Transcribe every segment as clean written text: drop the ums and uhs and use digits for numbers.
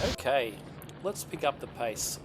Okay, let's pick up the pace.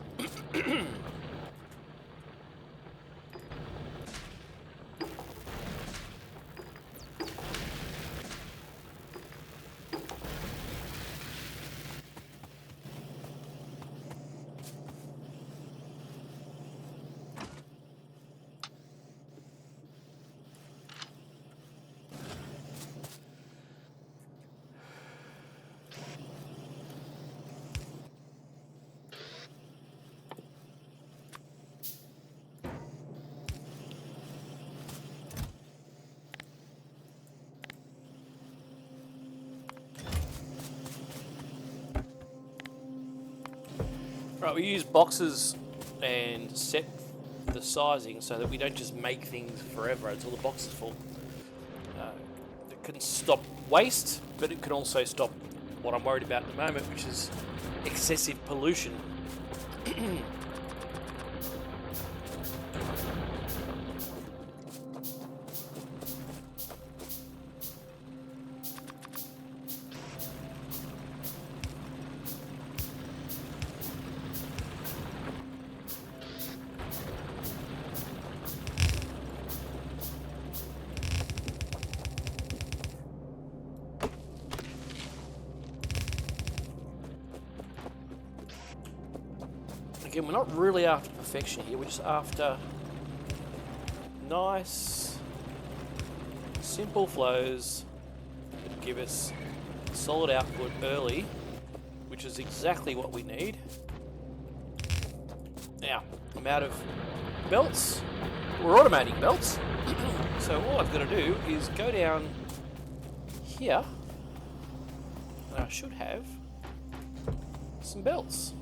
Right, we use boxes and set the sizing so that we don't just make things forever until the box is full. It can stop waste, but it can also stop what I'm worried about at the moment, which is excessive pollution. Again, we're not really after perfection here, we're just after nice, simple flows that give us solid output early, which is exactly what we need. Now, I'm out of belts. We're automating belts. So all I've got to do is go down here, and I should have some belts.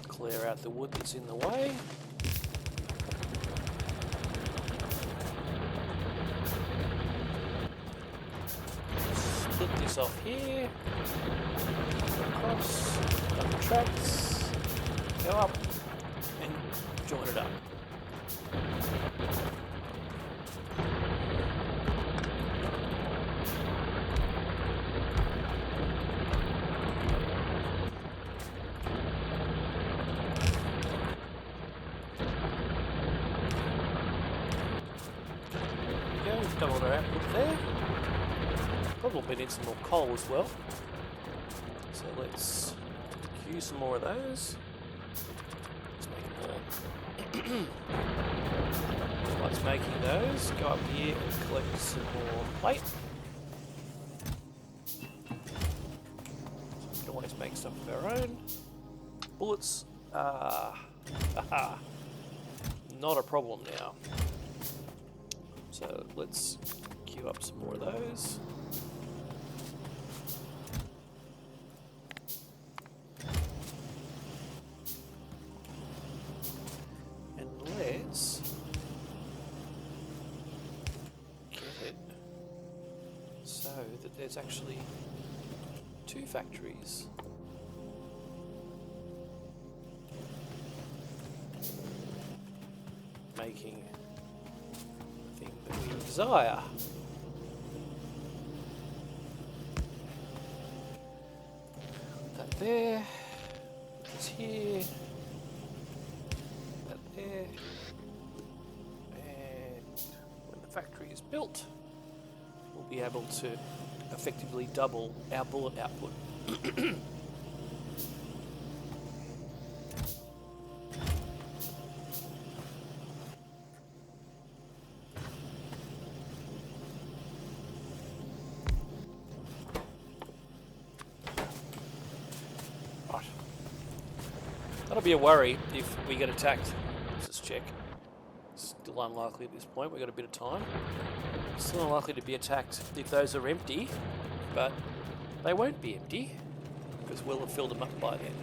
Clear out the wood that's in the way. Split this off here. Across, up the tracks, go up and join it up. Doubled our output there. Probably need some more coal as well. So let's queue some more of those. Let's make more. Whilst making those, go up here and collect some more plate. We can always make stuff of our own. Bullets are not a problem now. So let's queue up some more of those. And let's get it so that there's actually two factories. Making we desire. That there, it's here, that there, and when the factory is built, we'll be able to effectively double our bullet output. That'll be a worry if we get attacked. Let's just check. Still unlikely at this point. We've got a bit of time. Still unlikely to be attacked if those are empty, but they won't be empty because we'll have filled them up by then.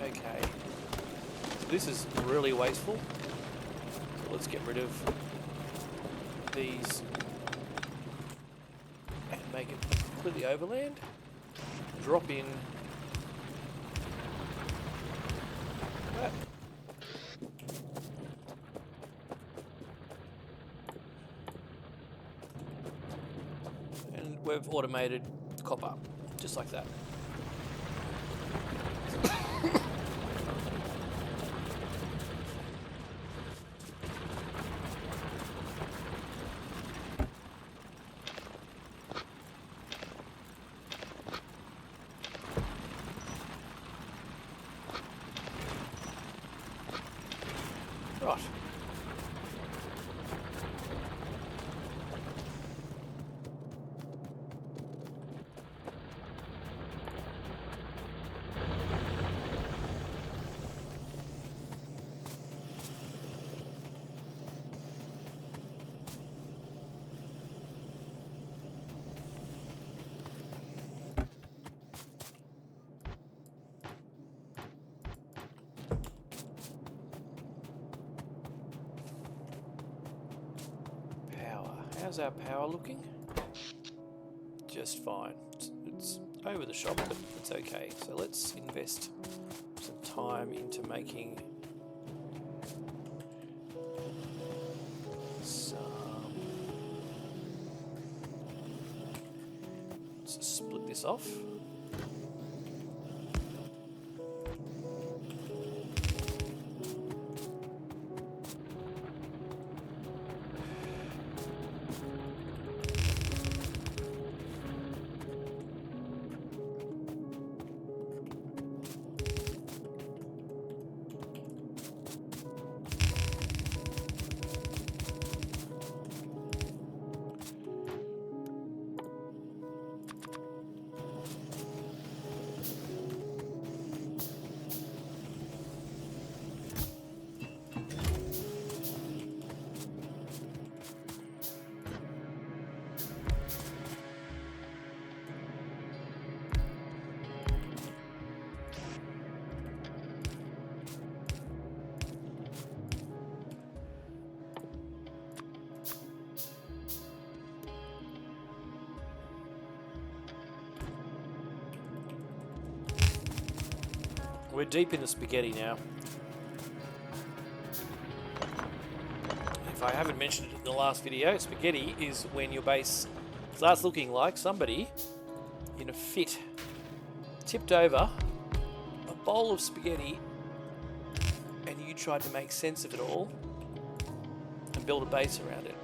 Okay. So this is really wasteful. So let's get rid of these and make it completely overland. Drop in that. And we've automated copper, just like that. Right. How's our power looking? Just fine. It's over the shop, but it's okay. So let's invest some time into making some... Let's just split this off. We're deep in the spaghetti now. If I haven't mentioned it in the last video, spaghetti is when your base starts looking like somebody in a fit tipped over a bowl of spaghetti and you tried to make sense of it all and build a base around it.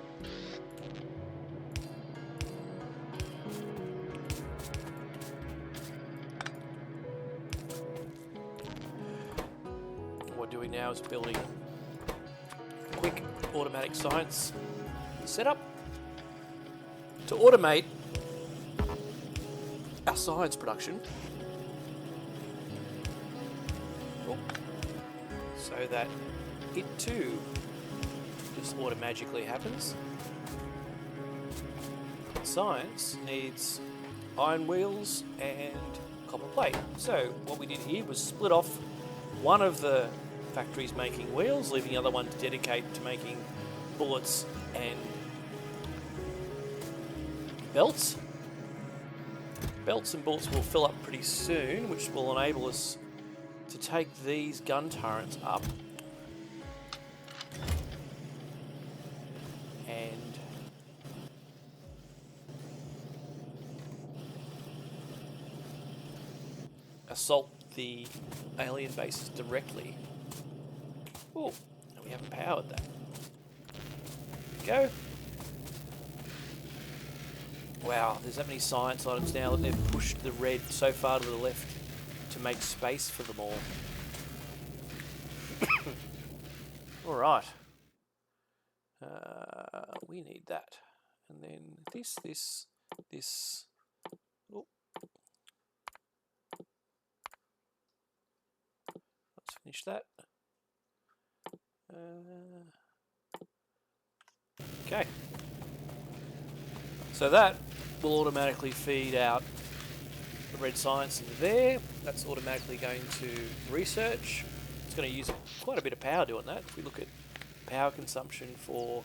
What we're doing now is building a quick automatic science setup to automate our science production, so that it too just automatically happens. Science needs iron wheels and copper plate. So what we did here was split off one of the factories making wheels, leaving the other one to dedicate to making bullets and belts. Belts and bullets will fill up pretty soon, which will enable us to take these gun turrets up and assault the alien bases directly. Oh, we haven't powered that. There we go. Wow, there's that many science items now that they've pushed the red so far to the left to make space for them all. Alright. We need that. And then this. Oh. Let's finish that. Okay. So that will automatically feed out the red science into there. That's automatically going to research. It's going to use quite a bit of power doing that. If we look at power consumption for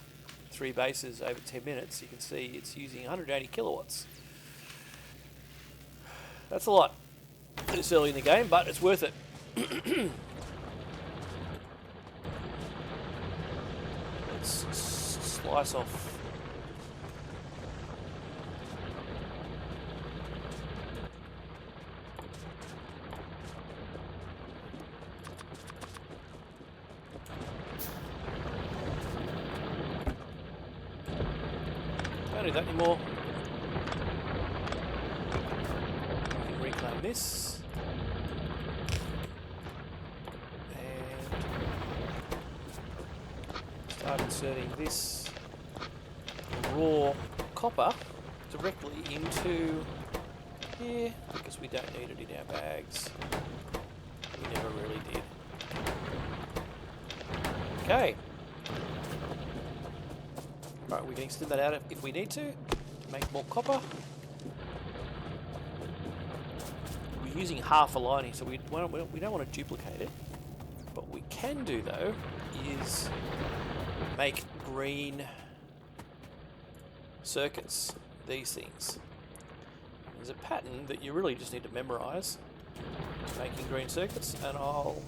3 bases over 10 minutes, you can see it's using 180 kilowatts. That's a lot this early in the game, but it's worth it. Let's slice off. Don't do that anymore. We can reclaim this. And start inserting this raw copper directly into here, because we don't need it in our bags. We never really did. Okay. Right, we can extend that out if we need to. Make more copper. We're using half a lining, so we don't want to duplicate it. What we can do, though, is make green circuits. These things. There's a pattern that you really just need to memorize. Making green circuits, and I'll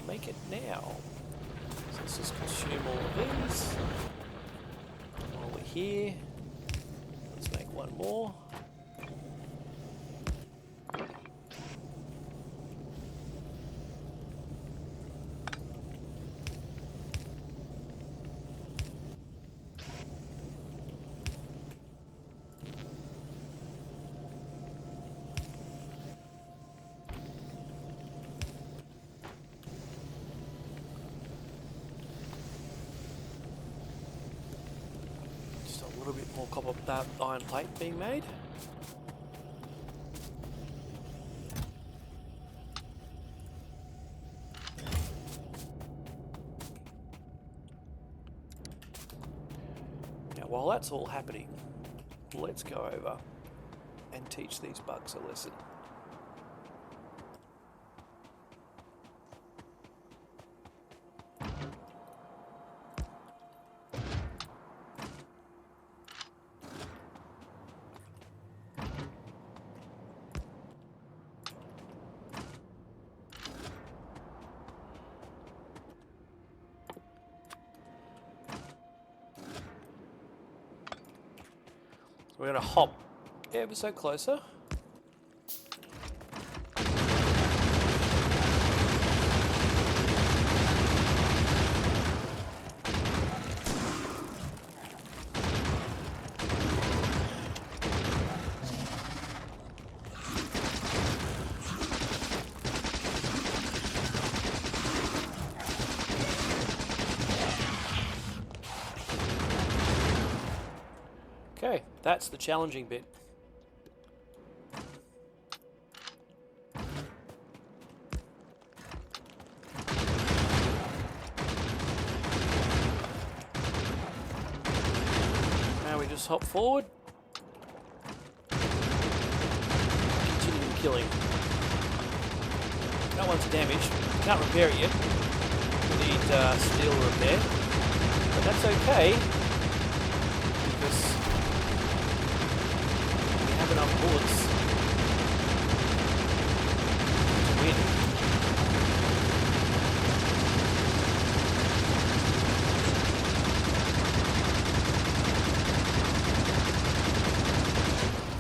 make it now. So let's just consume all of these. While we're here, let's make one more. A little bit more copper iron plate being made. Now, while that's all happening, let's go over and teach these bugs a lesson. We're going to hop ever so closer. Okay, that's the challenging bit. Now we just hop forward. Continue killing. That one's damaged. Can't repair it yet. We need steel repair. But that's okay, because enough bullets to win.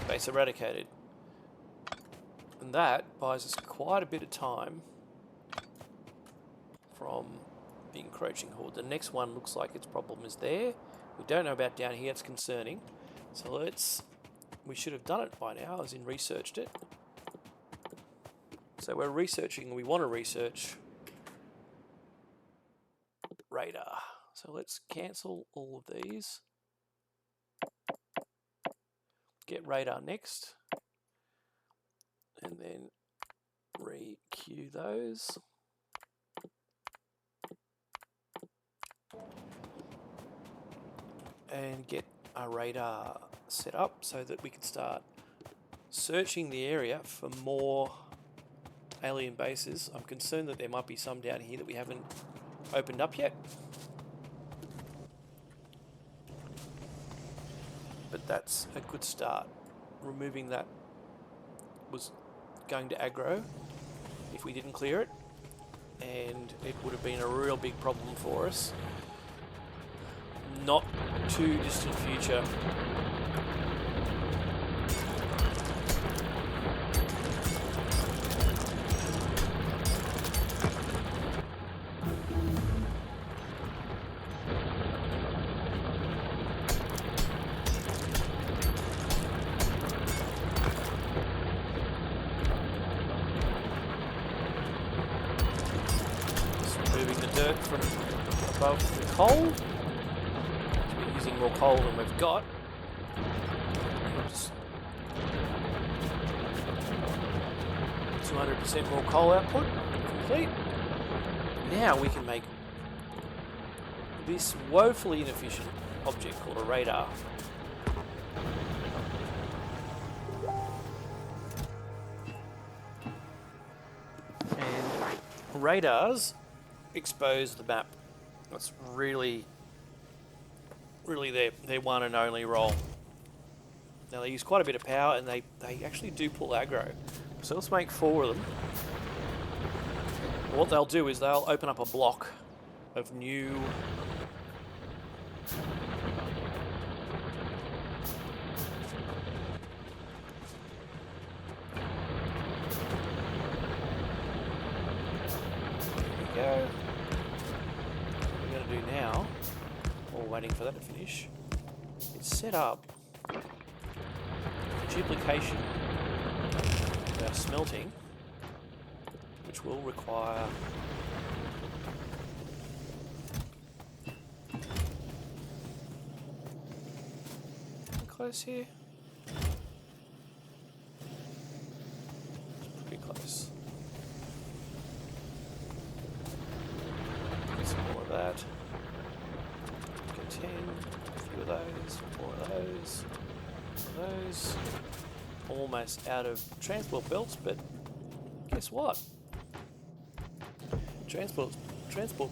Base eradicated. And that buys us quite a bit of time from the encroaching horde. The next one looks like its problem is there. We don't know about down here, it's concerning. So we should have done it by now, as in researched it. So we're researching, we want to research radar. So let's cancel all of these. Get radar next. And then re-queue those. And get a radar set up so that we can start searching the area for more alien bases. I'm concerned that there might be some down here that we haven't opened up yet. that's a good start. Removing that was going to aggro if we didn't clear it, and it would have been a real big problem for us. Not too distant future. From above the coal. We're using more coal than we've got. Just 200% more coal output. Complete. Now we can make this woefully inefficient object called a radar. And radars expose the map. That's really their one and only role. Now they use quite a bit of power, and they actually do pull aggro. So let's make 4 of them. What they'll do is they'll open up a block of new go. What we're going to do now, while waiting for that to finish, is set up duplication of our smelting, which will require close here. It's pretty close. That. Get 10, a few of those, 4 of those, 4 of those. Almost out of transport belts, but guess what? Transport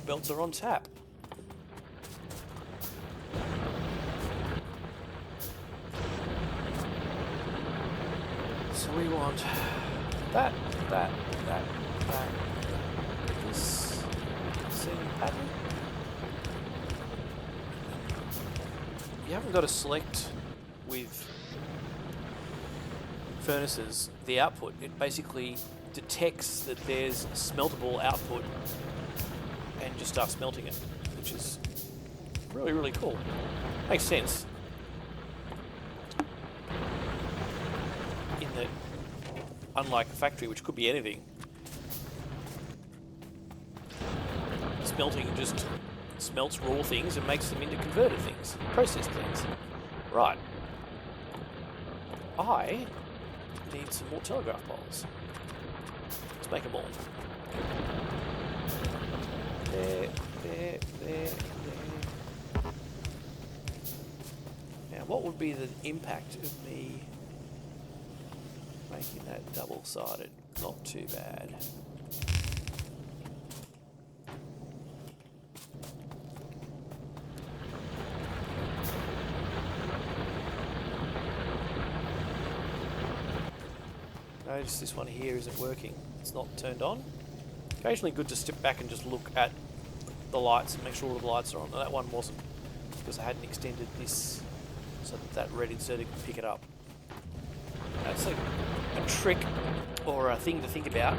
belts are on tap. So we want that. This same pattern. You haven't got to select with furnaces the output. It basically detects that there's smeltable output and just starts smelting it, which is really, really cool. Makes sense. In that, unlike a factory, which could be anything, smelting just smelts raw things and makes them into converted things, processed things. Right. I need some more telegraph poles. Let's make them all. There. Now, what would be the impact of me making that double-sided? Not too bad. Notice this one here isn't working. It's not turned on. Occasionally good to step back and just look at the lights and make sure all the lights are on. And that one wasn't, because I hadn't extended this so that red inserter could pick it up. That's like a trick or a thing to think about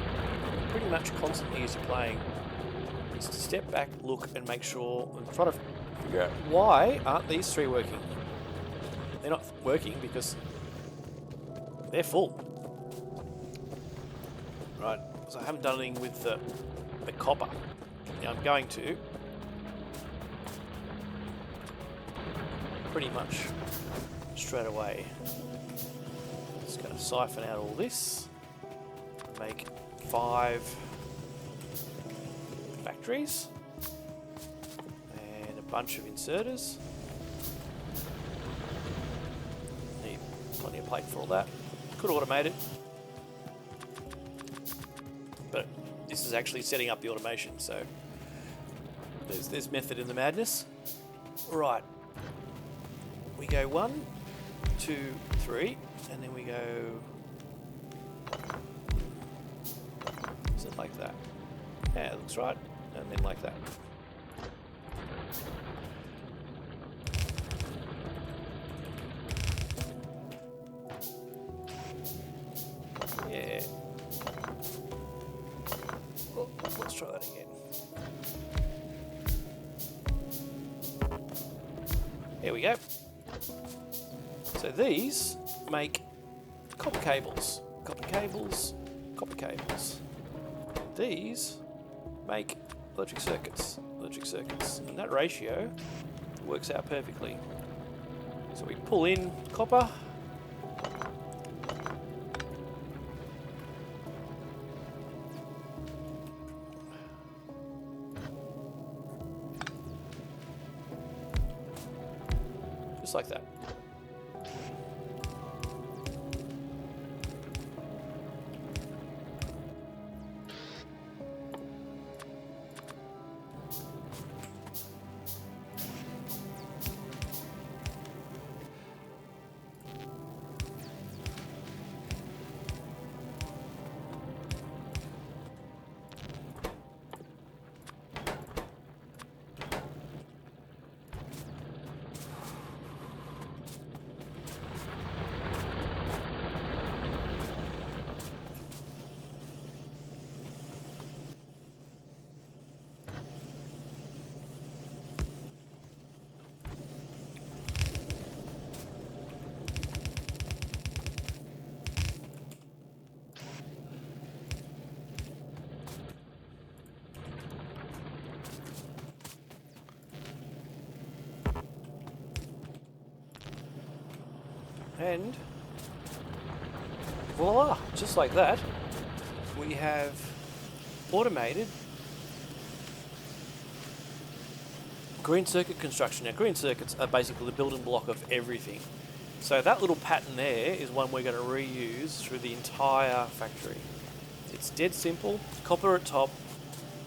pretty much constantly as you're playing, is to step back, look and make sure, and try to figure out why aren't these 3 working. They're not working because they're full. Right, so I haven't done anything with the copper. Now I'm going to pretty much straight away. Just going to siphon out all this, make 5 factories and a bunch of inserters. Need plenty of plate for all that. Could automate it, but this is actually setting up the automation, so there's method in the madness. Right, we go 1, 2, 3, and then we go. Is it like that? Yeah, it looks right. And then like that. Yeah. Oh, let's try that again. There we go. So these make copper cables, copper cables, copper cables. These make electric circuits, and that ratio works out perfectly. So we pull in copper, just like that. And voila, just like that, we have automated green circuit construction. Now, green circuits are basically the building block of everything. So that little pattern there is one we're going to reuse through the entire factory. It's dead simple, copper at top,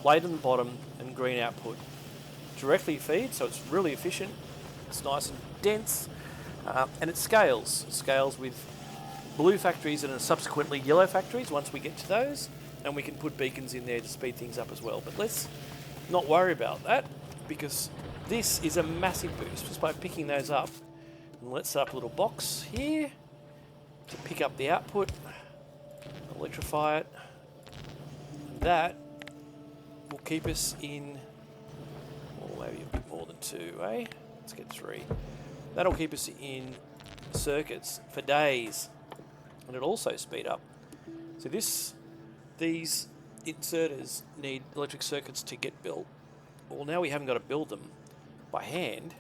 blade on the bottom, and green output. Directly feed, so it's really efficient, it's nice and dense. And it scales with blue factories and subsequently yellow factories once we get to those, and we can put beacons in there to speed things up as well. But let's not worry about that, because this is a massive boost just by picking those up. And let's set up a little box here to pick up the output, electrify it. And that will keep us in, well, maybe a bit more than 2, eh? Let's get 3. That'll keep us in circuits for days, and it'll also speed up. So these inserters need electric circuits to get built. Well, now we haven't got to build them by hand.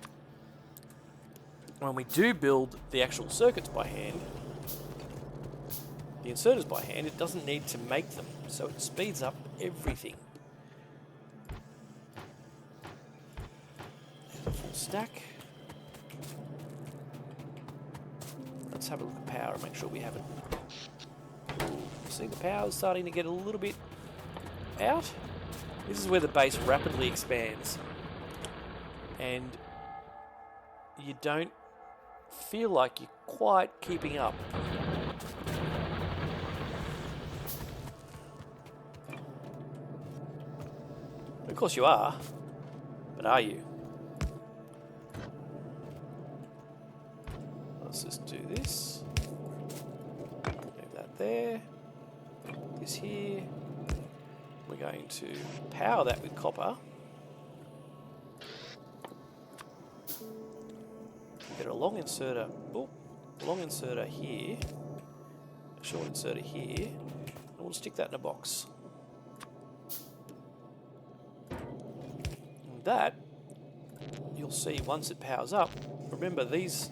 When we do build the actual circuits by hand, the inserters by hand, it doesn't need to make them, so it speeds up everything. There's a full stack. Let's have a look at power and make sure we have it. See, the power is starting to get a little bit out. This is where the base rapidly expands, and you don't feel like you're quite keeping up. Of course you are, but are you? Let's just do this. Leave that there. This here. We're going to power that with copper. Get a long inserter. Oh, long inserter here. A short inserter here. And we'll stick that in a box. And that, you'll see once it powers up. Remember these.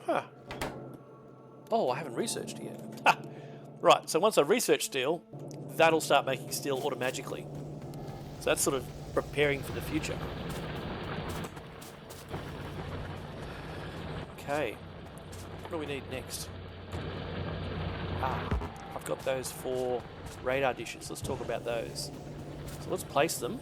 Huh. Oh, I haven't researched it yet. Right, so once I research steel, that'll start making steel automatically. So that's sort of preparing for the future. Okay, what do we need next? I've got those 4 radar dishes. Let's talk about those. So let's place them.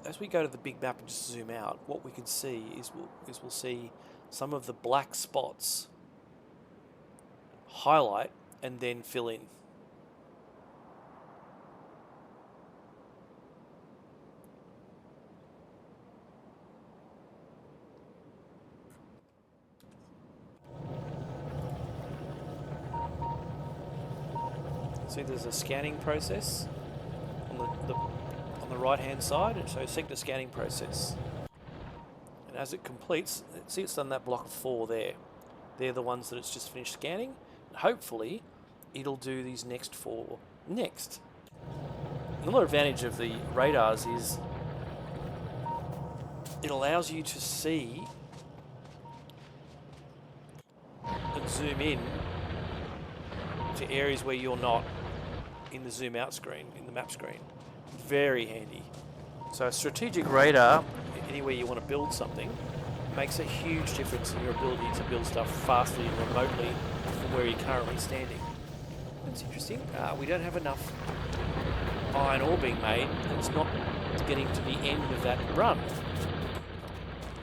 as we go to the big map and just zoom out, what we can see is we'll see some of the black spots highlight and then fill in. See, there's a scanning process on the right hand side, and so sector scanning process. And as it completes, see it's done that block of 4 there. They're the ones that it's just finished scanning. And hopefully, it'll do these next 4 next. Another advantage of the radars is it allows you to see and zoom in to areas where you're not in the zoom out screen, in the map screen. Very handy. So a strategic radar, anywhere you want to build something, makes a huge difference in your ability to build stuff fastly and remotely from where you're currently standing. That's interesting. We don't have enough iron ore being made, and it's not getting to the end of that run.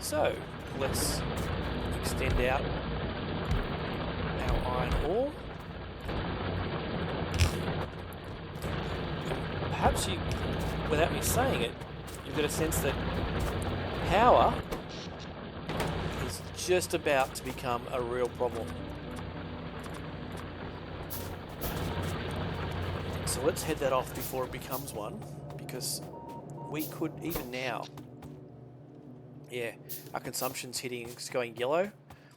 So let's extend out our iron ore. Perhaps you, without me saying it, you've got a sense that power is just about to become a real problem. So let's head that off before it becomes one, because we could, even now, yeah, our consumption's hitting, it's going yellow,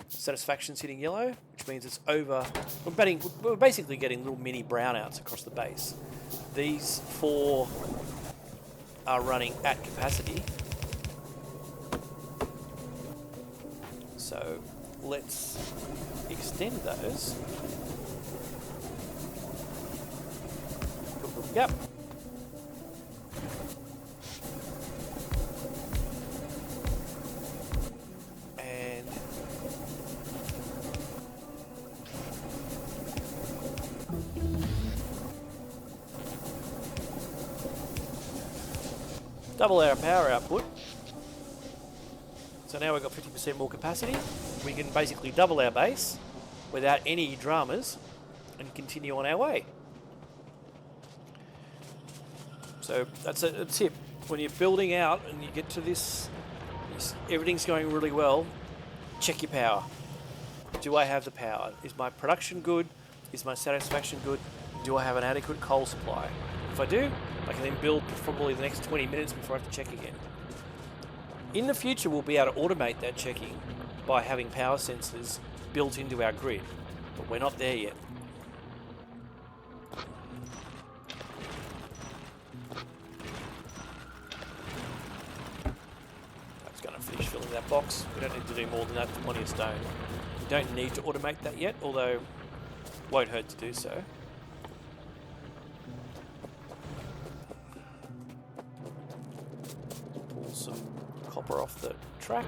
satisfaction's hitting yellow, which means it's over. We're basically getting little mini brownouts across the base. These 4 are running at capacity. So let's extend those. Yep. And double our power output. So now we've got 50% more capacity. We can basically double our base without any dramas and continue on our way. So that's a tip. When you're building out and you get to this, everything's going really well, check your power. Do I have the power? Is my production good? Is my satisfaction good? Do I have an adequate coal supply? If I do, I can then build for probably the next 20 minutes before I have to check again. In the future, we'll be able to automate that checking by having power sensors built into our grid, but we're not there yet. That's going to finish filling that box. We don't need to do more than that for plenty of stone. We don't need to automate that yet, although it won't hurt to do so. Pull some copper off the track.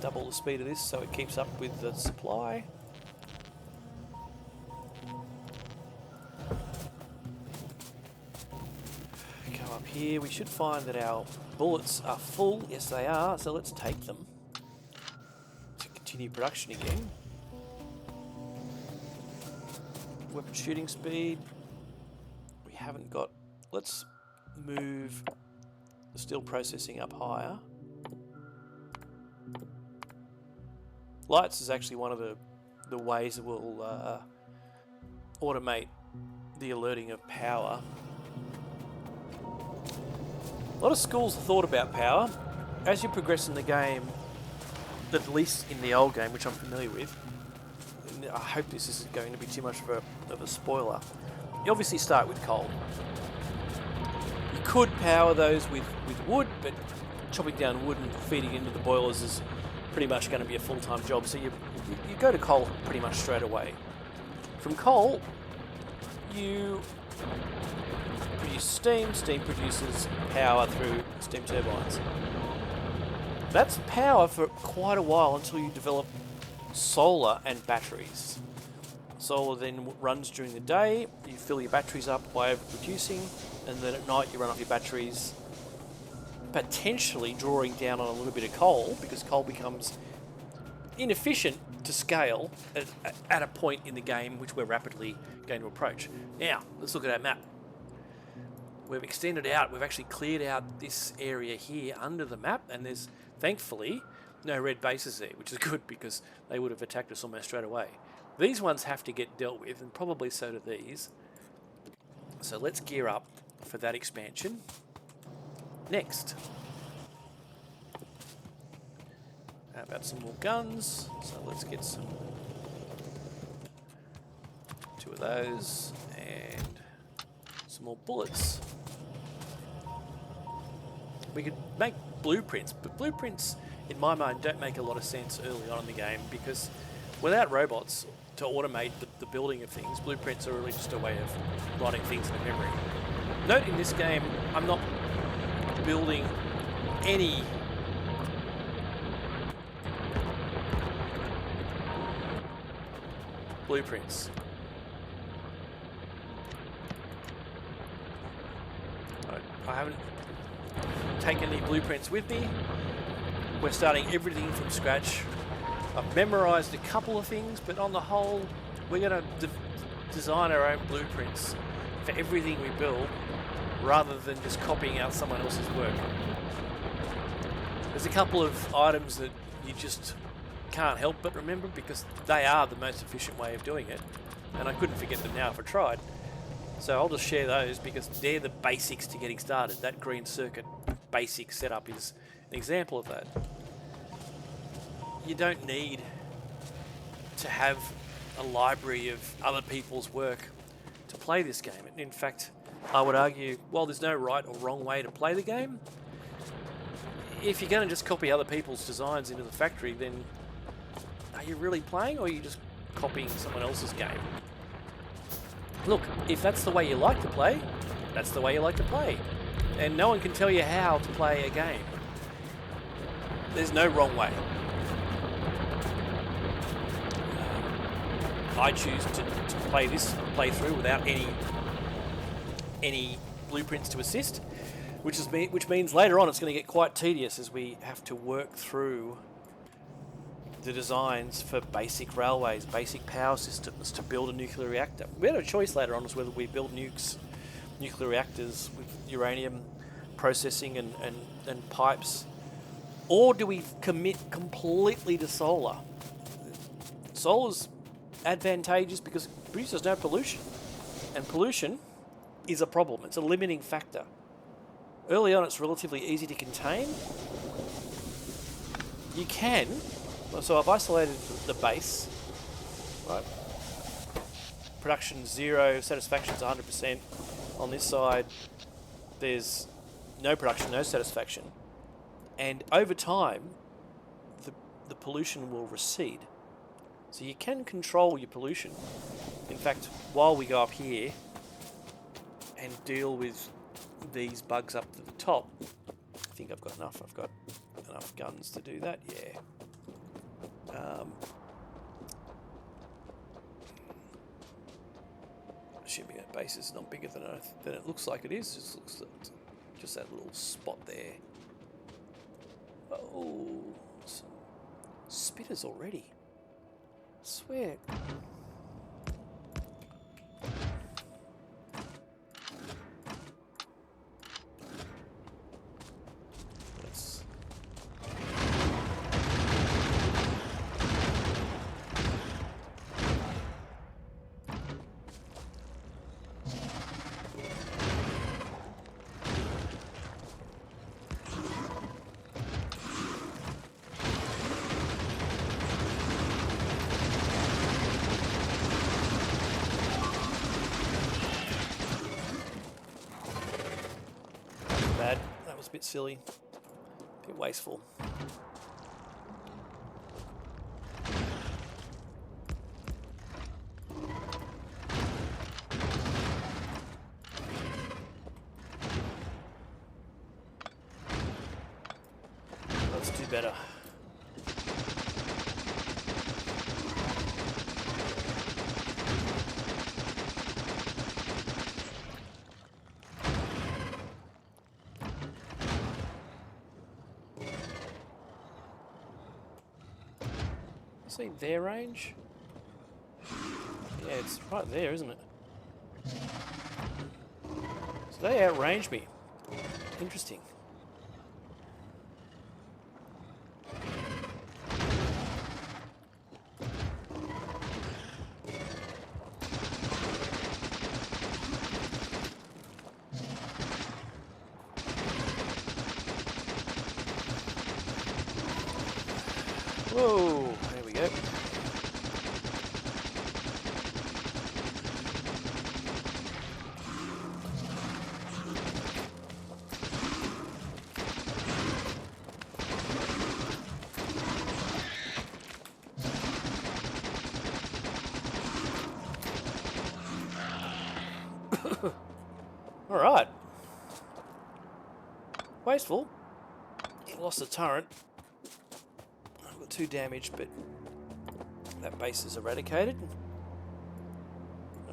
Double the speed of this so it keeps up with the supply. Come up here, we should find that our bullets are full. Yes, they are, so let's take them to continue production again. Weapon shooting speed. We haven't got. Let's move the steel processing up higher. Lights is actually one of the ways that we'll automate the alerting of power. A lot of schools have thought about power. As you progress in the game, at least in the old game, which I'm familiar with, and I hope this isn't going to be too much of a spoiler, you obviously start with coal. You could power those with wood, but chopping down wood and feeding into the boilers is pretty much going to be a full-time job, so you go to coal pretty much straight away. From coal, you produce steam. Steam produces power through steam turbines. That's power for quite a while until you develop solar and batteries. Solar then runs during the day. You fill your batteries up by reducing, and then at night you run off your batteries, potentially drawing down on a little bit of coal, because coal becomes inefficient to scale at a point in the game which we're rapidly going to approach. Now, let's look at our map. We've extended out, we've actually cleared out this area here under the map, and there's thankfully no red bases there, which is good because they would have attacked us almost straight away. These ones have to get dealt with, and probably so do these. So let's gear up for that expansion next. How about some more guns? So let's get two of those and some more bullets. We could make blueprints, but blueprints, in my mind, don't make a lot of sense early on in the game, because without robots to automate the building of things, blueprints are really just a way of writing things in a memory. Note in this game, I'm not building any blueprints. I haven't taken any blueprints with me. We're starting everything from scratch. I've memorized a couple of things, but on the whole, we're going to design our own blueprints for everything we build, rather than just copying out someone else's work. There's a couple of items that you just can't help but remember, because they are the most efficient way of doing it, and I couldn't forget them now if I tried. So I'll just share those because they're the basics to getting started. That green circuit basic setup is an example of that. You don't need to have a library of other people's work to play this game. In fact, I would argue, while there's no right or wrong way to play the game, if you're going to just copy other people's designs into the factory, then are you really playing, or are you just copying someone else's game? Look, if that's the way you like to play, that's the way you like to play. And no one can tell you how to play a game. There's no wrong way. I choose to play this playthrough without any blueprints to assist, which means later on it's going to get quite tedious as we have to work through the designs for basic railways, basic power systems to build a nuclear reactor. We had a choice later on as whether we build nuclear reactors with uranium processing and pipes, or do we commit completely to solar? Solar's advantageous because it produces no pollution, and pollution is a problem. It's a limiting factor. Early on, it's relatively easy to contain. You can. So I've isolated the base, right? Production 0, satisfaction's 100%. On this side, there's no production, no satisfaction. And over time, the pollution will recede. So you can control your pollution. In fact, while we go up here and deal with these bugs up to the top, I think I've got enough. I've got enough guns to do that, yeah. Assuming that base is not bigger than it looks like it is. It looks like just that little spot there. Oh, some spitters already. I swear. That was a bit silly, a bit wasteful. Let's do better. See their range? Yeah, it's right there, isn't it? So they outrange me. Interesting. Whoa, there we go. All right. Wasteful. He lost the turret. I've got 2 damage, but that base is eradicated.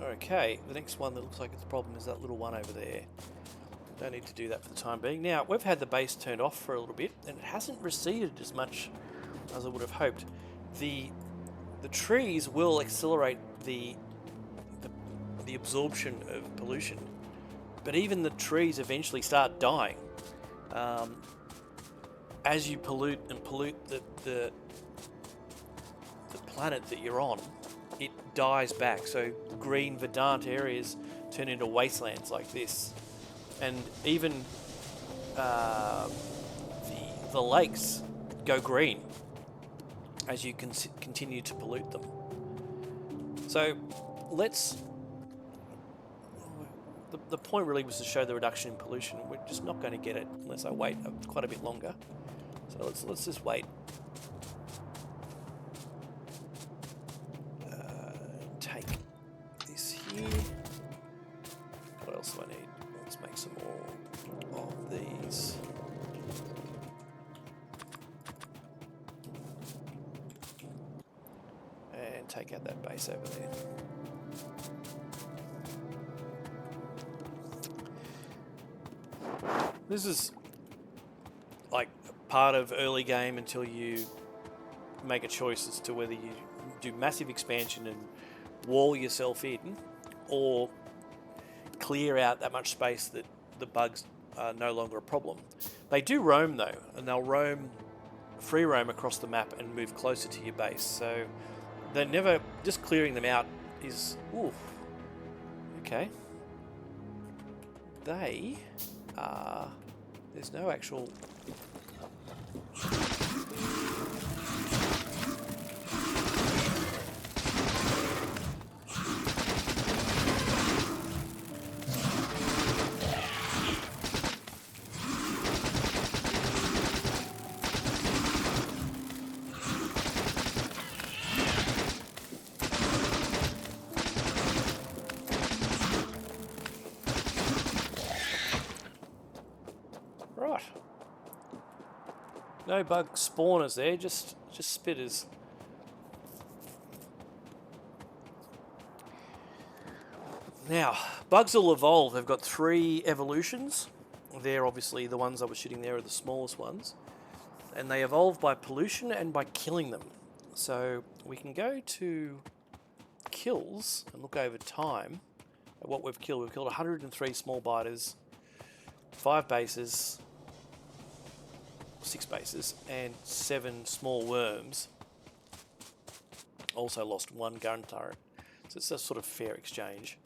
Okay, the next one that looks like it's a problem is that little one over there. Don't need to do that for the time being. Now, we've had the base turned off for a little bit, and it hasn't receded as much as I would have hoped. The trees will accelerate the absorption of pollution, but even the trees eventually start dying. As you pollute the planet that you're on, it dies back. So green verdant areas turn into wastelands like this, and even the lakes go green as you continue to pollute them. So let's. The point really was to show the reduction in pollution. We're just not going to get it unless I wait quite a bit longer. So let's just wait. Take this here. What else do I need? Let's make some more of these. And take out that base over there. This is like part of early game until you make a choice as to whether you do massive expansion and wall yourself in, or clear out that much space that the bugs are no longer a problem. They do roam though, and they'll free roam across the map and move closer to your base. So they're never, just clearing them out is, ooh, okay. They are, there's no actual. Right. No bug spawners there, just spitters. Now, bugs will evolve. They've got 3 evolutions. They're obviously the ones I was shooting there are the smallest ones. And they evolve by pollution and by killing them. So we can go to kills and look over time at what we've killed. We've killed 103 small biters, 5 bases, 6 bases, and 7 small worms. Also lost 1 gun turret. So it's a sort of fair exchange.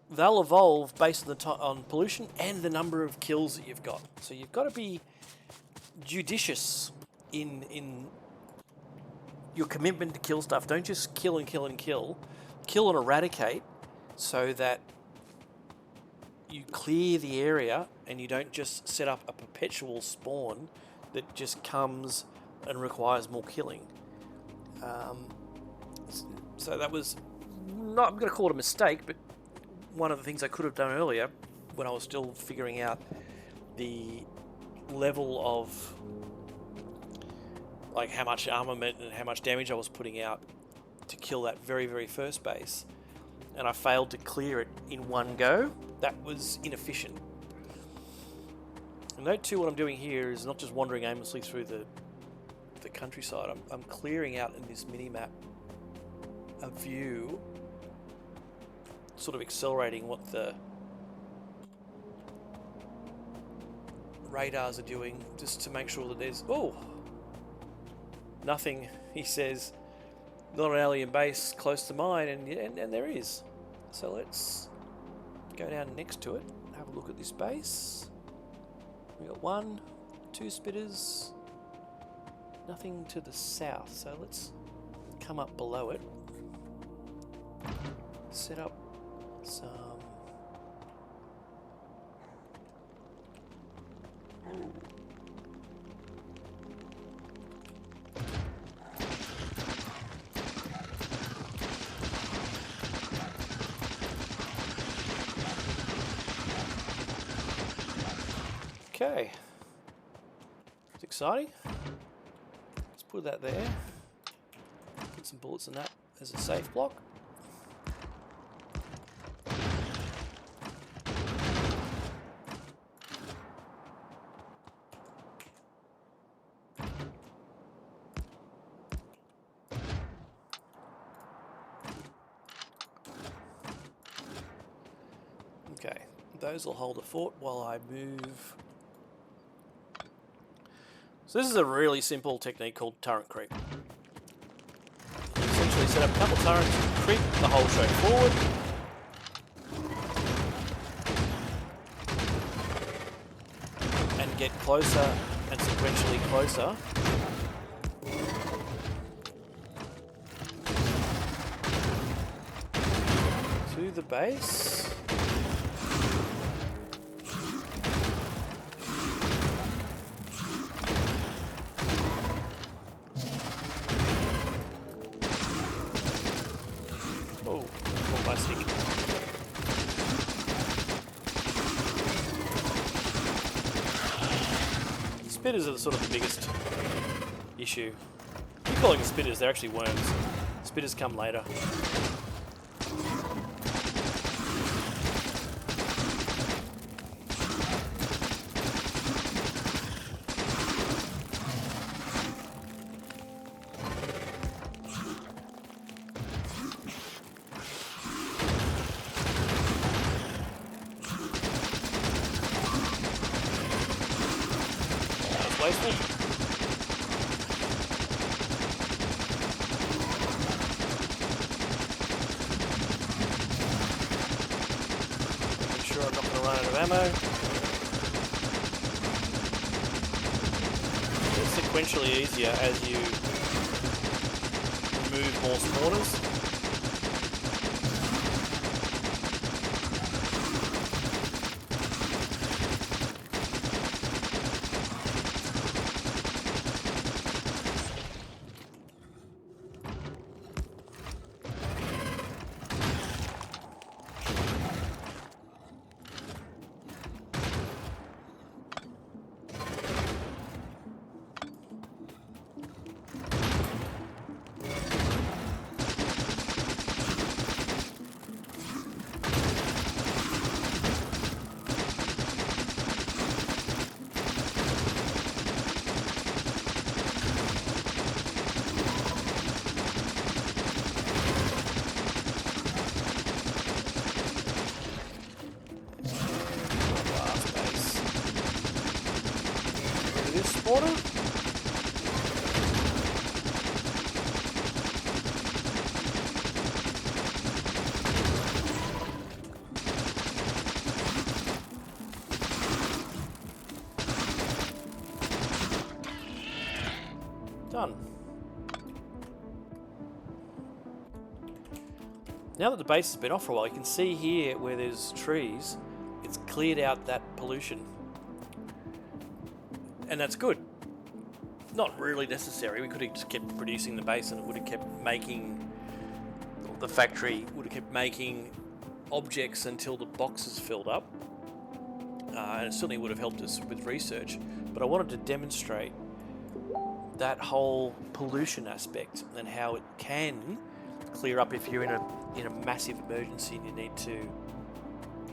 They'll evolve based on pollution and the number of kills that you've got. So you've got to be judicious in your commitment to kill stuff. Don't just kill and kill and kill. Kill and eradicate so that you clear the area and you don't just set up a perpetual spawn that just comes and requires more killing. So that was not, I'm going to call it a mistake, but one of the things I could have done earlier when I was still figuring out the level of like how much armament and how much damage I was putting out to kill that very, very first base, and I failed to clear it in one go. That was inefficient. And note too, what I'm doing here is not just wandering aimlessly through the countryside. I'm clearing out in this mini-map a view, sort of accelerating what the radars are doing, just to make sure that there's nothing. He says not an alien base close to mine, and there is. So let's go down next to it, have a look at this base. We got 1, 2 spitters, nothing to the south, so let's come up below it, set up some okay. It's exciting. Let's put that there. Put some bullets in that as a safe block. Okay, those will hold the fort while I move. So this is a really simple technique called turret creep. You essentially set up a couple of turrets, creep the whole show forward. And get closer and sequentially closer to the base. Spitters are sort of the biggest issue. You're calling them spitters, they're actually worms. Spitters come later. Wasteful. Making sure I'm not going to run out of ammo. It's sequentially easier as you remove more spawners. Order. Done. Now that the base has been off for a while, you can see here where there's trees, it's cleared out that pollution. And that's good. Not really necessary. We could have just kept producing the base and it would have kept making, the factory would have kept making objects until the boxes filled up. And it certainly would have helped us with research. But I wanted to demonstrate that whole pollution aspect and how it can clear up if you're in a massive emergency and you need to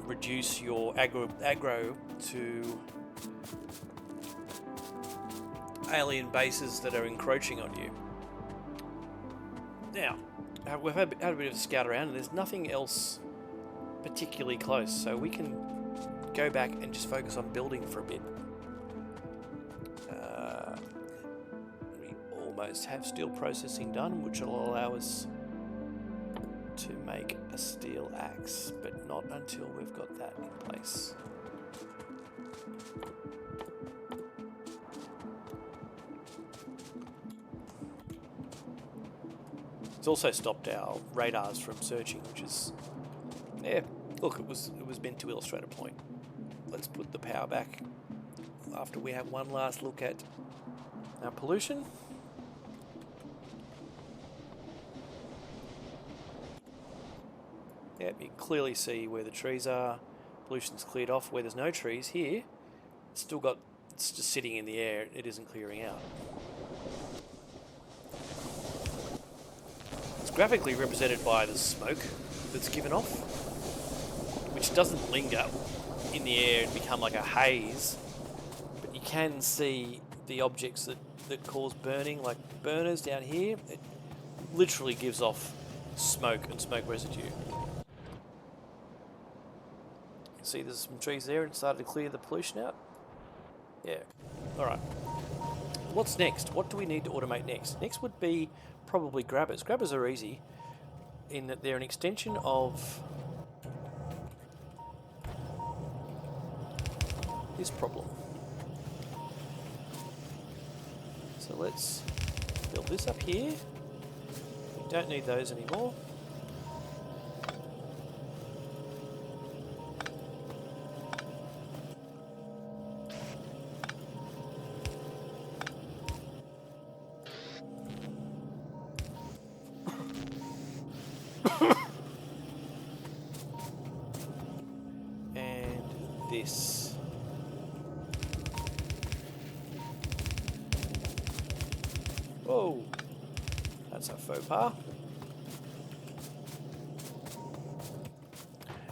reduce your aggro to alien bases that are encroaching on you. Now, we've had a bit of a scout around, and there's nothing else particularly close, so we can go back and just focus on building for a bit. We almost have steel processing done, which will allow us to make a steel axe, but not until we've got that in place. It's also stopped our radars from searching, which is, yeah, look, it was meant to illustrate a point. Let's put the power back after we have one last look at our pollution. Yep, you can clearly see where the trees are. Pollution's cleared off. Where there's no trees here, it's just sitting in the air. It isn't clearing out. It's graphically represented by the smoke that's given off, which doesn't linger in the air and become like a haze, but you can see the objects that cause burning, like burners down here. It literally gives off smoke and smoke residue. See, there's some trees there and started to clear the pollution out. Yeah. Alright. What's next? What do we need to automate next? Next would be probably grabbers. Grabbers are easy in that they're an extension of this problem. So let's build this up here. We don't need those anymore. This. Whoa, that's a faux pas.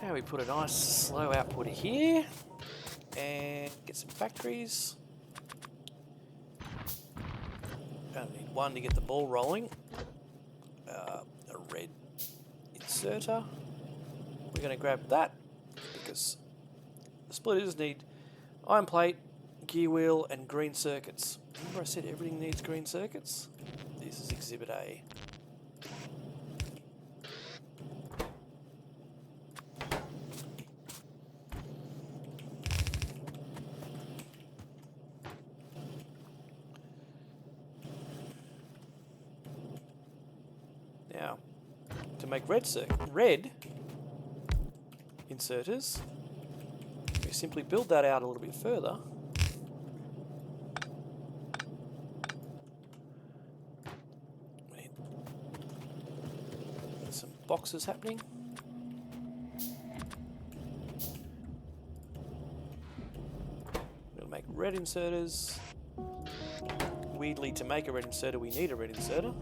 Now we put a nice slow output here and get some factories. Only need one to get the ball rolling. A red inserter. We're going to grab that because splitters need iron plate, gear wheel, and green circuits. Remember I said everything needs green circuits? This is Exhibit A. Now, to make red inserters, we simply build that out a little bit further. We need some boxes happening. We'll make red inserters. Weirdly, to make a red inserter, we need a red inserter.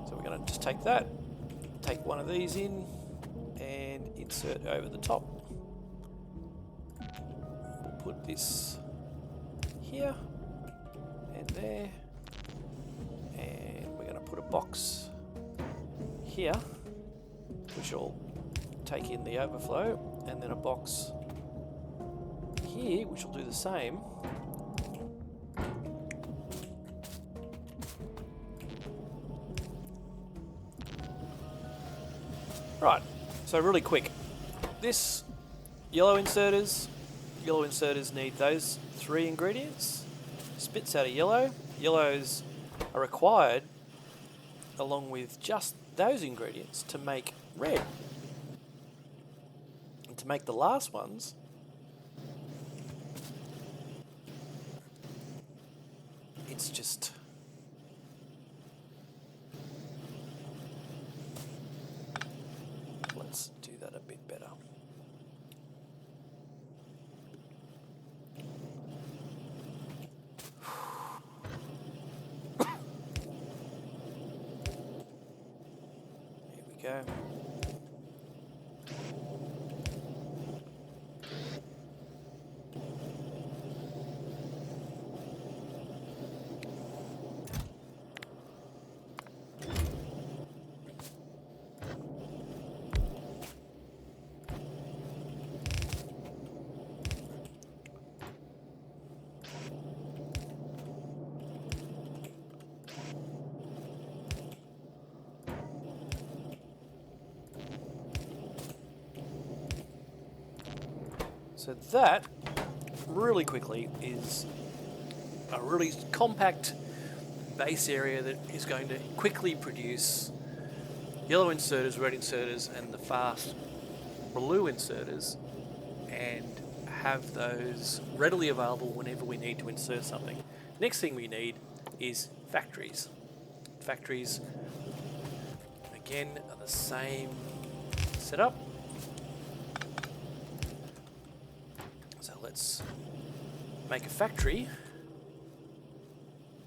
So we're going to just take that, take one of these in, and insert over the top. We'll put this here and there, and we're going to put a box here, which will take in the overflow, and then a box here, which will do the same. Right, so really quick, this yellow inserters need those 3 ingredients. Spits out a yellow. Yellows are required along with just those ingredients to make red. And to make the last ones, it's just let's do that a bit better. Here we go. So that, really quickly, is a really compact base area that is going to quickly produce yellow inserters, red inserters, and the fast blue inserters, and have those readily available whenever we need to insert something. Next thing we need is factories. Factories, again, are the same setup. So let's make a factory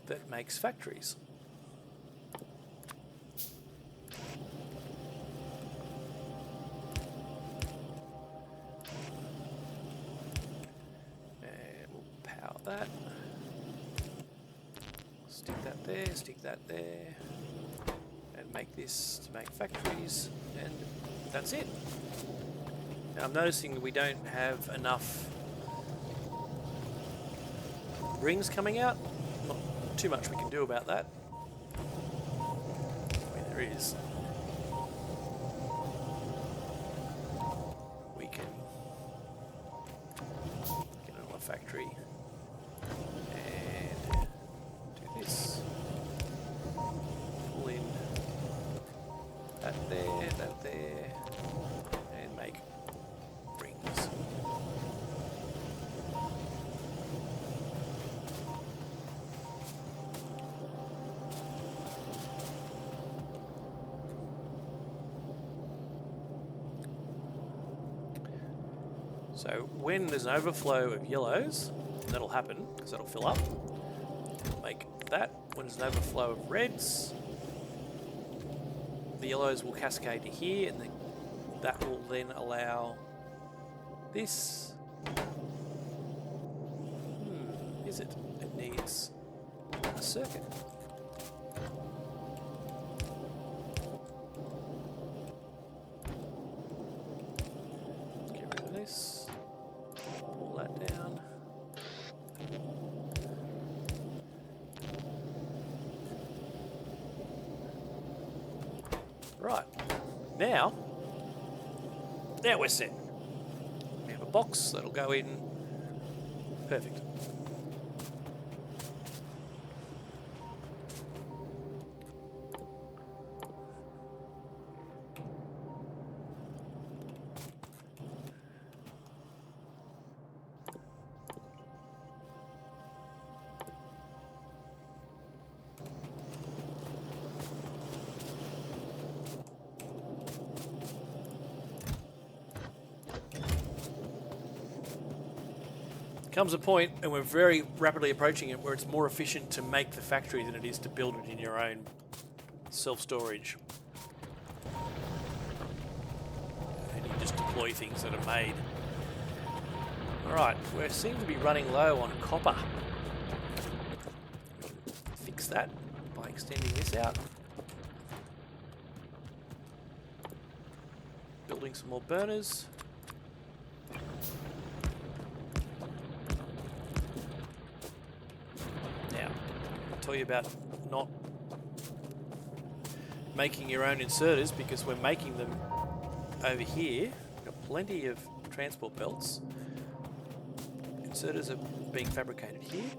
that makes factories. And we'll power that. Stick that there, stick that there. And make this to make factories, and that's it. Now I'm noticing that we don't have enough rings coming out. Not too much we can do about that. I mean, there is. We can get another factory and do this. Pull in that there, and make rings. So when there's an overflow of yellows, and that'll happen because that'll fill up, make that. When there's an overflow of reds, the yellows will cascade to here, and that will then allow this. Is it? It needs a circuit. Get rid of this. Pull that down. Right, now we're set. We have a box that'll go in. Perfect. Comes a point, and we're very rapidly approaching it, where it's more efficient to make the factory than it is to build it in your own self-storage. And you just deploy things that are made. Alright, we seem to be running low on copper. Fix that by extending this out. Building some more burners. Tell you about not making your own inserters, because we're making them over here. We've got plenty of transport belts. Inserters are being fabricated here.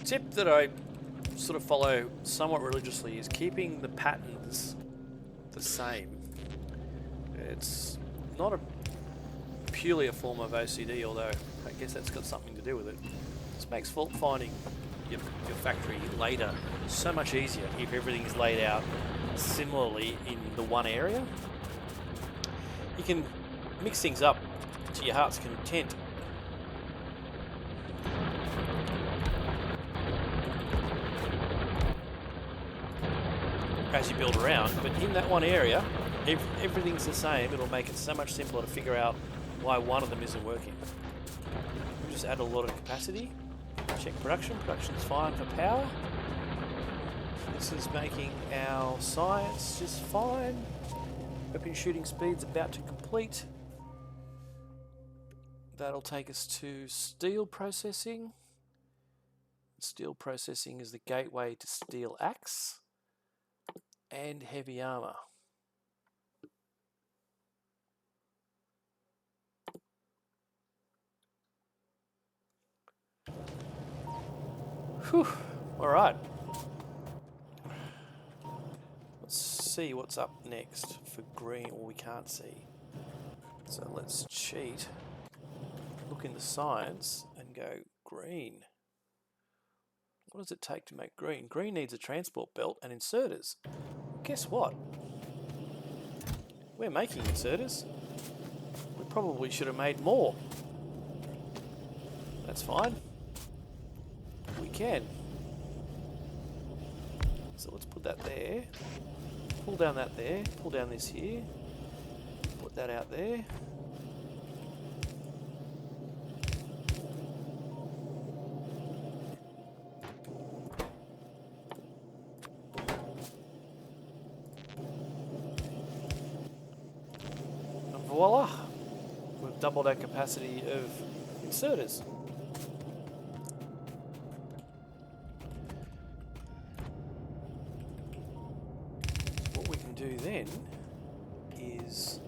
Tip that I sort of follow somewhat religiously is keeping the patterns the same. It's not purely a form of OCD, although I guess that's got something to do with it. This makes fault finding your factory later so much easier if everything is laid out similarly in the one area. You can mix things up to your heart's content. As you build around, but in that one area, everything's the same. It'll make it so much simpler to figure out why one of them isn't working. We just add a lot of capacity. Check production. Production's fine for power. This is making our science just fine. Weapon shooting speed's about to complete. That'll take us to steel processing. Steel processing is the gateway to steel axe and heavy armor. Whew. All right. Let's see what's up next for green. Well, we can't see. So let's cheat. Look into science and go green. What does it take to make green? Green needs a transport belt and inserters. Guess what? We're making inserters. We probably should have made more. That's fine. We can. So let's put that there. Pull down that there. Pull down this here. Put that out there. And voila! We've doubled our capacity of inserters. What we can do then is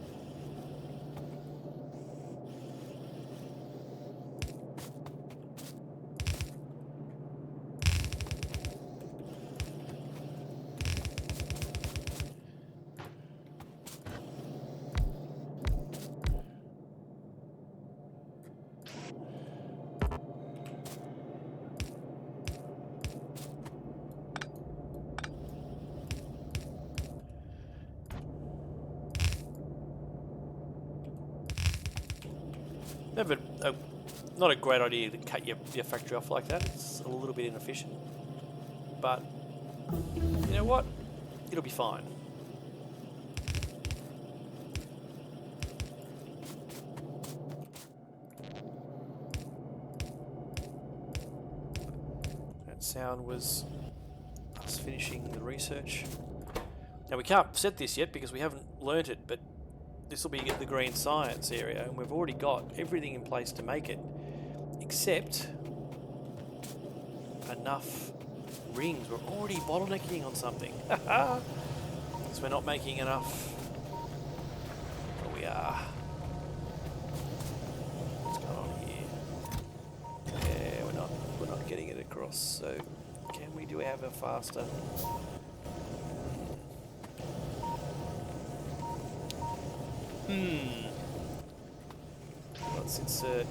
not a great idea to cut your factory off like that. It's a little bit inefficient. But, you know what? It'll be fine. That sound was us finishing the research. Now we can't set this yet because we haven't learnt it, but this will be the green science area, and we've already got everything in place to make it, except enough rings. We're already bottlenecking on something. Because we're not making enough. But we are. What's going on here? Yeah, we're not getting it across. So can we do ever faster? Let's insert.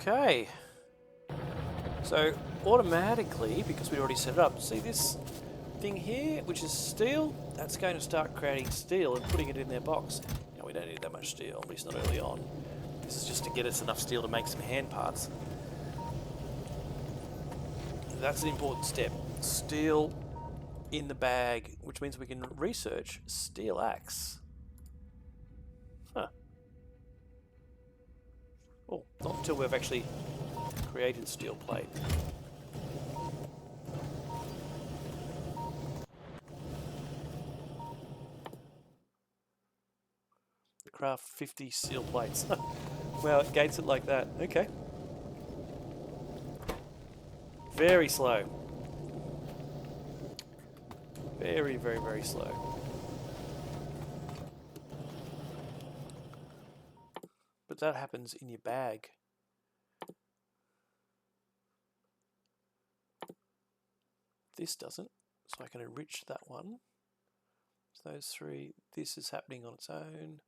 Okay, so automatically, because we'd already set it up, see this thing here, which is steel? That's going to start creating steel and putting it in their box. Now, we don't need that much steel, at least not early on. This is just to get us enough steel to make some hand parts. That's an important step. Steel in the bag, which means we can research steel axe. Huh. Oh, not until we've actually created steel plate. Craft 50 steel plates. Well, it gates it like that. Okay. Very slow. Very, very, very slow. But that happens in your bag. This doesn't, so I can enrich that one. So those three, this is happening on its own.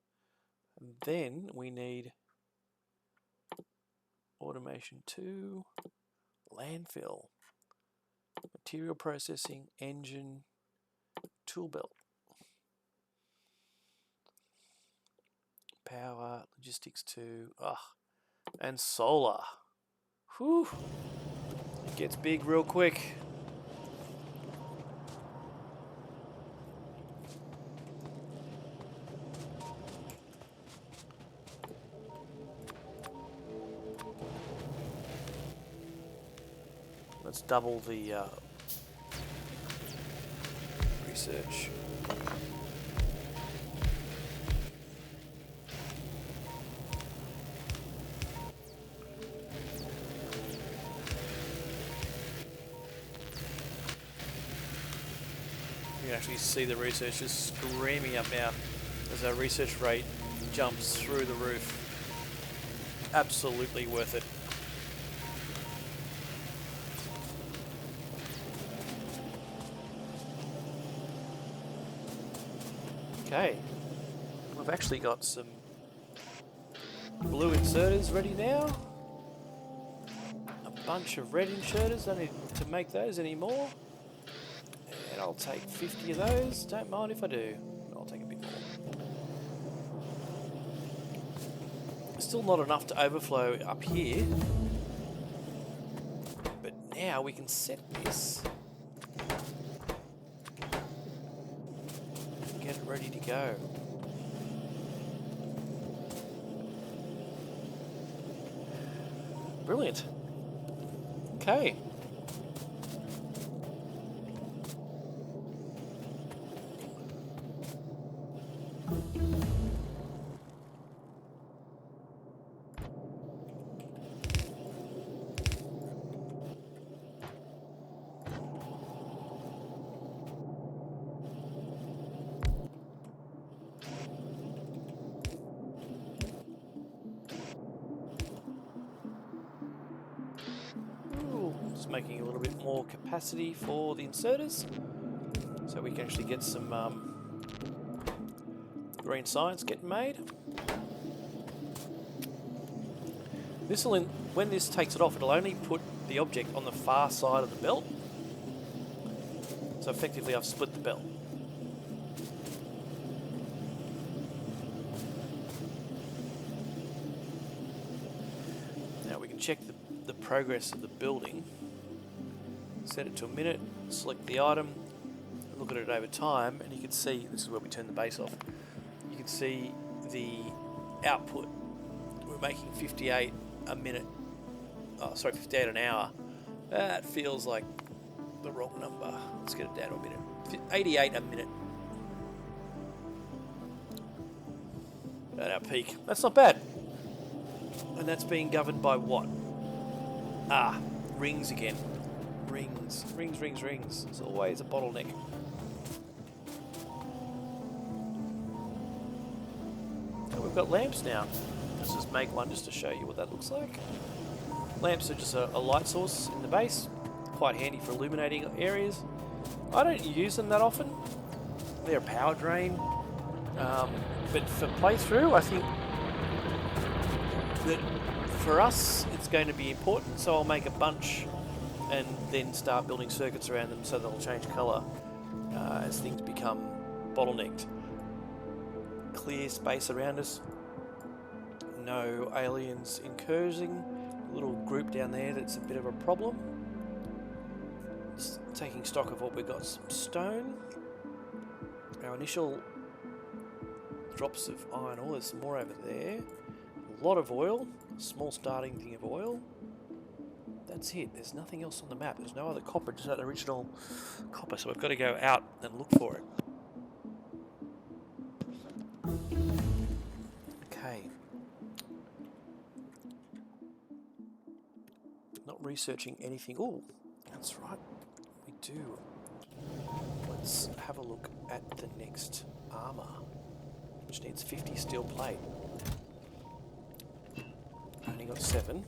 And then we need automation 2, landfill, material processing, engine, tool belt, power, logistics 2, and solar. Whew, it gets big real quick. Let's double the research. You can actually see the researchers screaming up now as our research rate jumps through the roof. Absolutely worth it. Okay, we've actually got some blue inserters ready now. A bunch of red inserters, don't need to make those anymore. And I'll take 50 of those, don't mind if I do. I'll take a bit more. Still not enough to overflow up here. But now we can set this. Get it ready to go. Brilliant. Okay. Just making a little bit more capacity for the inserters so we can actually get some green science getting made. This will, when this takes it off, it'll only put the object on the far side of the belt. So effectively I've split the belt. Now we can check the progress of the building. Set it to a minute, select the item, look at it over time, and you can see, this is where we turn the base off, you can see the output. We're making 58 a minute, 58 an hour. That feels like the wrong number. Let's get it down to a minute. 88 a minute. At our peak. That's not bad. And that's being governed by what? Rings again. Rings. It's always a bottleneck. And we've got lamps now. Let's just make one just to show you what that looks like. Lamps are just a light source in the base. Quite handy for illuminating areas. I don't use them that often. They're a power drain. But for playthrough, I think that for us, it's going to be important. So I'll make a bunch and then start building circuits around them so they'll change colour as things become bottlenecked. Clear space around us. No aliens incursioning. A little group down there that's a bit of a problem. Just taking stock of what we've got. Some stone. Our initial drops of iron ore. There's some more over there. A lot of oil. A small starting thing of oil. That's it. There's nothing else on the map. There's no other copper, just that original copper. So we've got to go out and look for it. Okay. Not researching anything. Oh, that's right. We do. Let's have a look at the next armor, which needs 50 steel plate. Only got 7.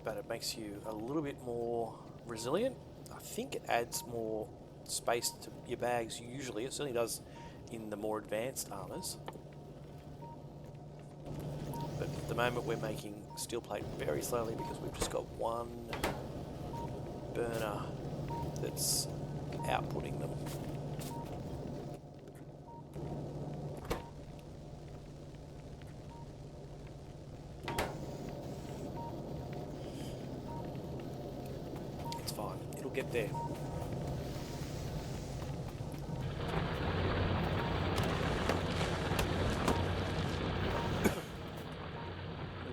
But it makes you a little bit more resilient. I think it adds more space to your bags usually. It certainly does in the more advanced armors. But at the moment we're making steel plate very slowly because we've just got one burner that's outputting them. It's fine, it'll get there.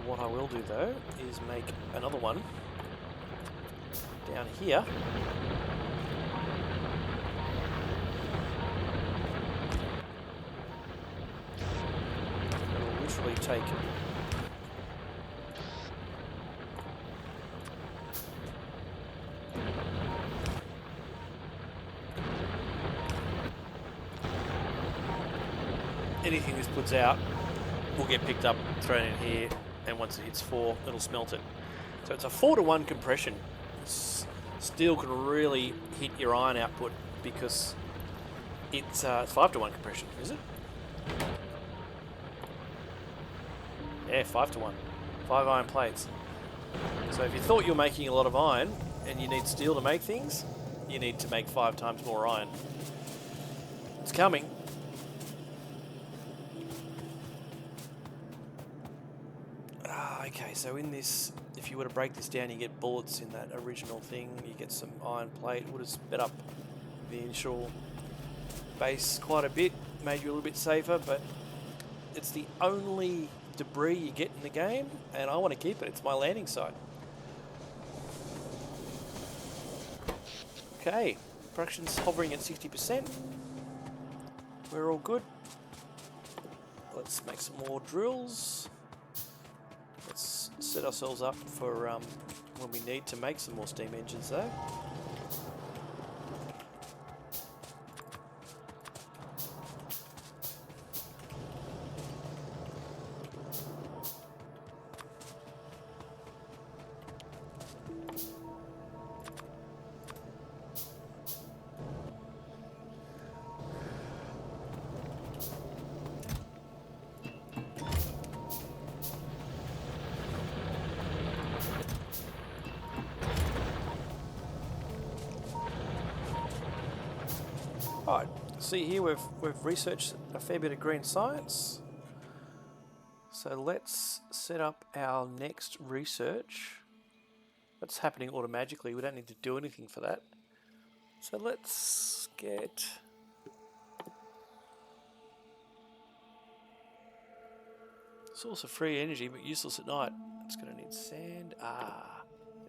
What I will do though is make another one down here. It'll literally take anything this puts out will get picked up, thrown in here, and once it hits 4, it'll smelt it. So it's a 4-to-1 compression. Steel can really hit your iron output because it's 5-to-1 compression, is it? Yeah, 5-to-1. 5 iron plates. So if you thought you're making a lot of iron and you need steel to make things, you need to make 5 times more iron. It's coming. Okay, so in this, if you were to break this down, you get bullets in that original thing, you get some iron plate. It would have sped up the initial base quite a bit, made you a little bit safer, but it's the only debris you get in the game, and I want to keep it. It's my landing site. Okay, production's hovering at 60%. We're all good. Let's make some more drills. Let's set ourselves up for when we need to make some more steam engines though. Alright, see here we've researched a fair bit of green science. So let's set up our next research. That's happening automatically, we don't need to do anything for that. So let's get source of free energy but useless at night. It's going to need sand.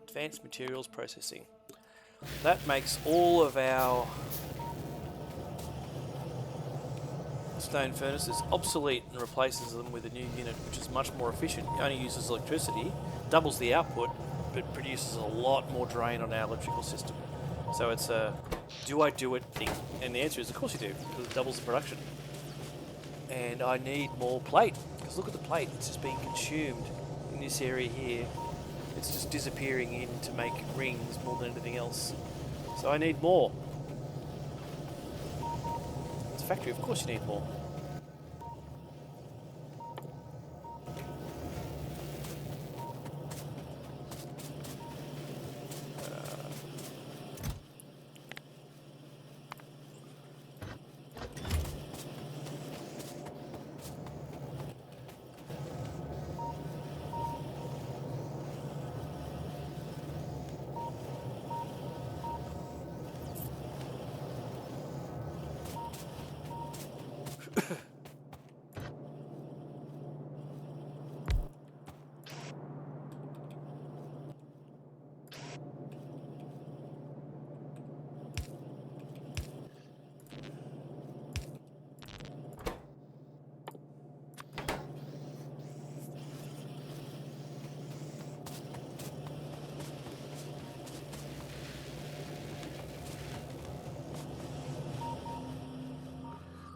Advanced materials processing. That makes all of our stone furnaces obsolete and replaces them with a new unit which is much more efficient. It only uses electricity, doubles the output, but produces a lot more drain on our electrical system. So it's a do I do it thing. And the answer is of course you do, because it doubles the production. And I need more plate, because look at the plate, it's just being consumed in this area here. It's just disappearing in to make rings more than anything else. So I need more. It's a factory, of course you need more.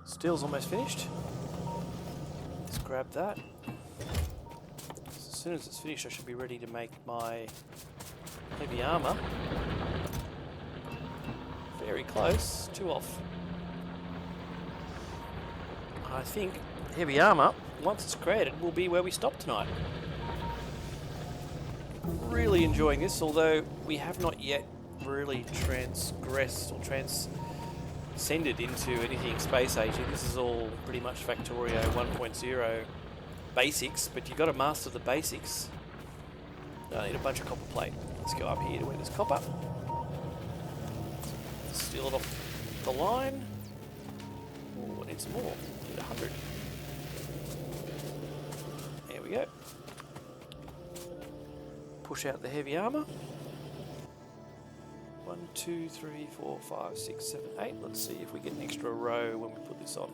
Steel's almost finished. Let's grab that. As soon as it's finished, I should be ready to make my heavy armor. Very close. 2 off. I think heavy armour, once it's created, will be where we stop tonight. Really enjoying this, although we have not yet really transgressed or transcended into anything SpaceAge. This is all pretty much Factorio 1.0 basics, but you've got to master the basics. I need a bunch of copper plate. Let's go up here to where there's copper. Steal it off the line. Oh, I need some more. I need 100. There we go. Push out the heavy armour. 1, 2, 3, 4, 5, 6, 7, 8. Let's see if we get an extra row when we put this on.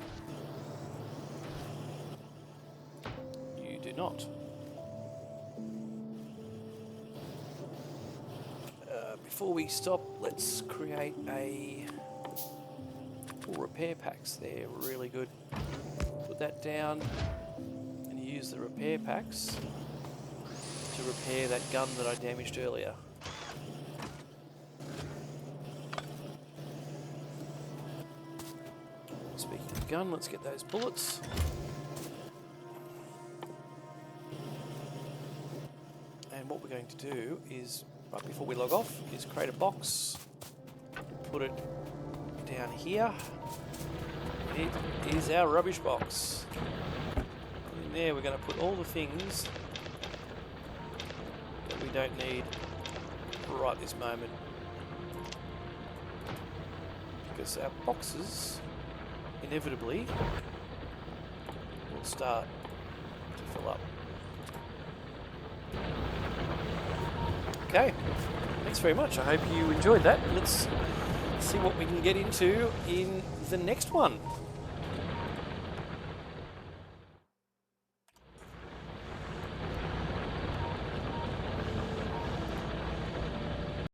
You do not. Before we stop, let's create a repair packs. They're really good. Put that down and use the repair packs to repair that gun that I damaged earlier. Speaking of gun, let's get those bullets. And what we're going to do is, right before we log off, is create a box, put it down here. It is our rubbish box. In there we're going to put all the things that we don't need right this moment, because our boxes inevitably will start to fill up. Okay, thanks very much. I hope you enjoyed that. Let's see what we can get into in the next one.